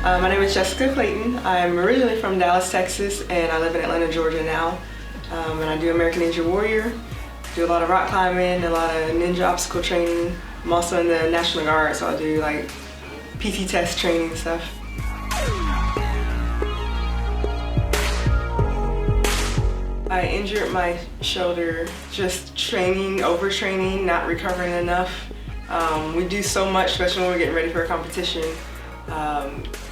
My name is Jessica Clayton. I'm originally from Dallas, Texas, and I live in Atlanta, Georgia now. And I do American Ninja Warrior, do a lot of rock climbing, a lot of ninja obstacle training. I'm also in the National Guard, so I do like PT test training and stuff. I injured my shoulder just training, overtraining, not recovering enough. We do so much, especially when we're getting ready for a competition.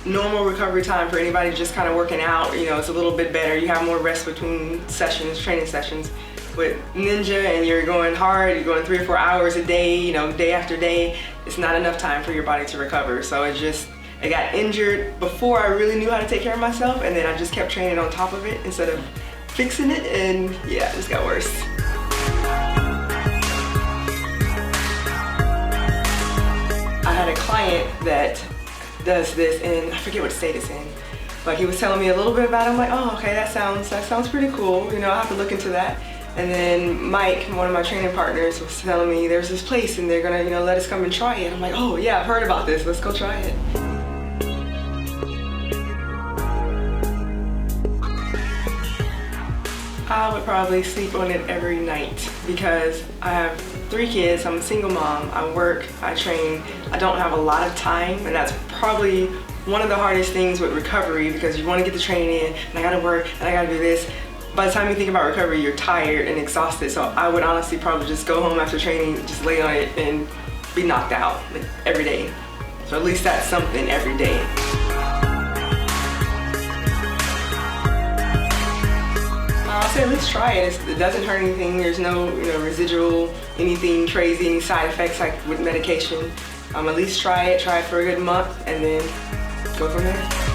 Normal recovery time for anybody just kind of working out, it's a little bit better. You have more rest between sessions, training sessions. With Ninja and you're going hard, you're going 3 or 4 hours a day, day after day, it's not enough time for your body to recover. So I got injured before I really knew how to take care of myself, and then I just kept training on top of it instead of fixing it, and yeah, it just got worse. I had a client that does this, and I forget what state it's in, but he was telling me a little bit about it. I'm like, oh, okay, that sounds pretty cool. I'll have to look into that. And then Mike, one of my training partners, was telling me there's this place and they're gonna, let us come and try it. I'm like, oh yeah, I've heard about this. Let's go try it. I would probably sleep on it every night because I have 3 kids, I'm a single mom, I work, I train, I don't have a lot of time, and that's probably one of the hardest things with recovery because you want to get the training in, and I gotta work, and I gotta do this. By the time you think about recovery, you're tired and exhausted, so I would honestly probably just go home after training, just lay on it and be knocked out every day. So at least that's something every day. I'll say at least try it. It doesn't hurt anything. There's no residual, anything crazy, any side effects like with medication. At least try it for a good month and then go from there.